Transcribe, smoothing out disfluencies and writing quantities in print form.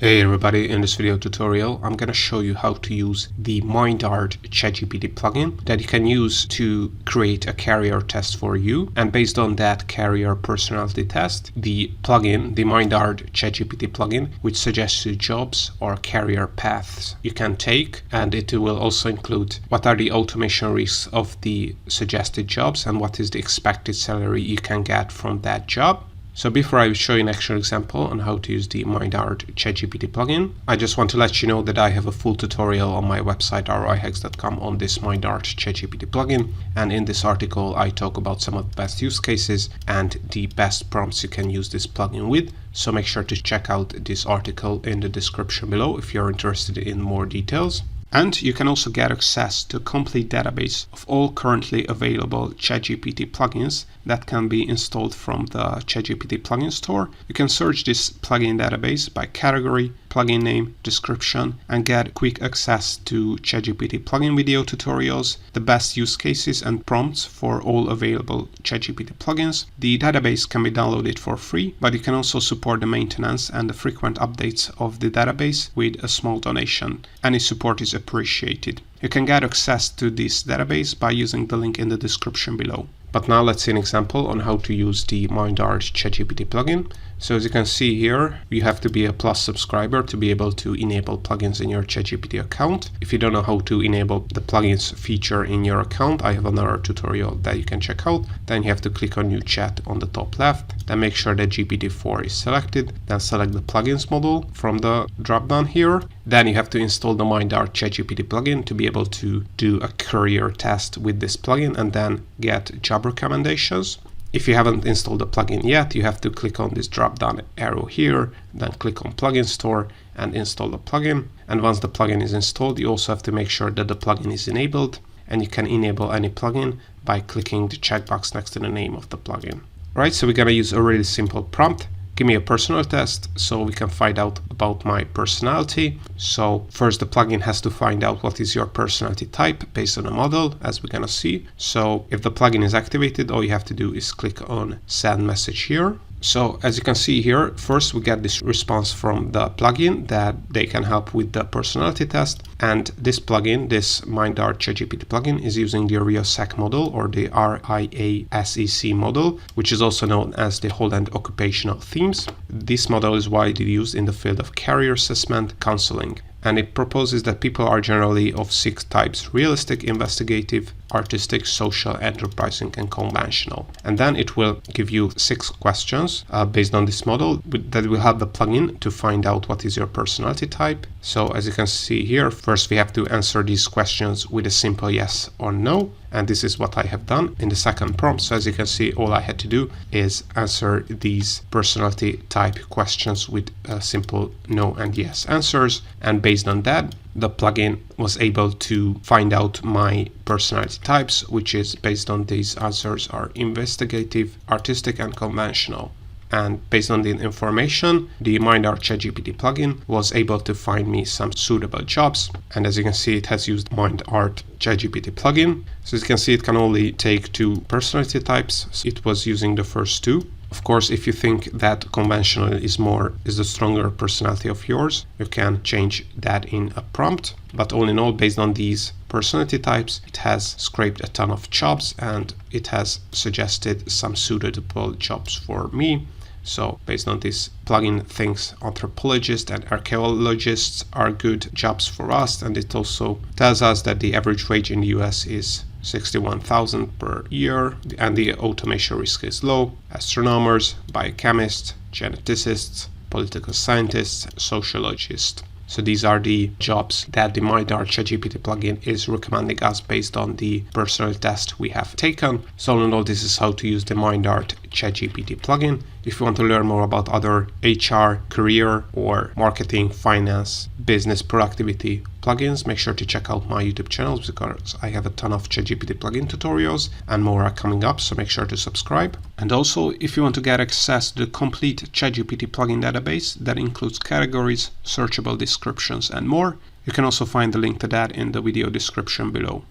Hey everybody, in this video tutorial I'm going to show you how to use the Mindart ChatGPT plugin that you can use to create a career test for you, and based on that career personality test, the plugin, the Mindart ChatGPT plugin, which suggests you jobs or career paths you can take, and it will also include what are the automation risks of the suggested jobs and what is the expected salary you can get from that job. So before I show you an actual example on how to use the Mindart ChatGPT plugin, I just want to let you know that I have a full tutorial on my website 𝐅𝐫𝐞𝐞 on this Mindart ChatGPT plugin, and in this article I talk about some of the best use cases and the best prompts you can use this plugin with. So make sure to check out this article in the description below if you're interested in more details. And you can also get access to a complete database of all currently available ChatGPT plugins that can be installed from the ChatGPT plugin store. You can search this plugin database by category, plugin name, description, and get quick access to ChatGPT plugin video tutorials, the best use cases and prompts for all available ChatGPT plugins. The database can be downloaded for free, but you can also support the maintenance and the frequent updates of the database with a small donation. Any support is appreciated. You can get access to this database by using the link in the description below. But now let's see an example on how to use the Mindart ChatGPT plugin. So as you can see here, you have to be a Plus subscriber to be able to enable plugins in your ChatGPT account. If you don't know how to enable the plugins feature in your account, I have another tutorial that you can check out. Then you have to click on New Chat on the top left. Then make sure that GPT-4 is selected. Then select the plugins model from the drop-down here. Then you have to install the Mindart ChatGPT plugin to be able to do a career test with this plugin and then get job recommendations. If you haven't installed the plugin yet, you have to click on this drop-down arrow here, then click on Plugin Store and install the plugin. And once the plugin is installed, you also have to make sure that the plugin is enabled, and you can enable any plugin by clicking the checkbox next to the name of the plugin. Right, so we're gonna use a really simple prompt. Give me a personal test so we can find out about my personality. So first the plugin has to find out what is your personality type based on a model, as we're gonna see. So if the plugin is activated, all you have to do is click on send message here. So as you can see here, first we get this response from the plugin that they can help with the personality test. And this plugin, this Mindart ChatGPT plugin, is using the 𝐸𝐸 model, or the RIASEC model, which is also known as the Holland Occupational Themes. This model is widely used in the field of career assessment counseling, and it proposes that people are generally of 6 types: realistic, investigative, artistic, social, enterprising, and conventional. And then it will give you 6 questions based on this model that will help the plugin to find out what is your personality type. So as you can see here, first we have to answer these questions with a simple yes or no. And this is what I have done in the second prompt. So as you can see, all I had to do is answer these personality type questions with simple no and yes answers. And based on that, the plugin was able to find out my personality types, which is based on these answers are investigative, artistic, and conventional. And based on the information, the Mindart ChatGPT plugin was able to find me some suitable jobs. And as you can see, it has used Mindart ChatGPT plugin. So as you can see, it can only take 2 personality types. So it was using the first 2. Of course, if you think that conventional is the stronger personality of yours, you can change that in a prompt. But all in all, based on these personality types, it has scraped a ton of jobs and it has suggested some suitable jobs for me. So based on this, plugin thinks anthropologists and archaeologists are good jobs for us, and it also tells us that the average wage in the US is $61,000 per year, and the automation risk is low. Astronomers, biochemists, geneticists, political scientists, sociologists. So these are the jobs that the Mindart ChatGPT plugin is recommending us based on the personal test we have taken. So all in all, this is how to use the Mindart ChatGPT plugin. If you want to learn more about other HR, career, or marketing, finance, business productivity plugins, make sure to check out my YouTube channels because I have a ton of ChatGPT plugin tutorials and more are coming up, so make sure to subscribe. And also, if you want to get access to the complete ChatGPT plugin database that includes categories, searchable descriptions, and more, you can also find the link to that in the video description below.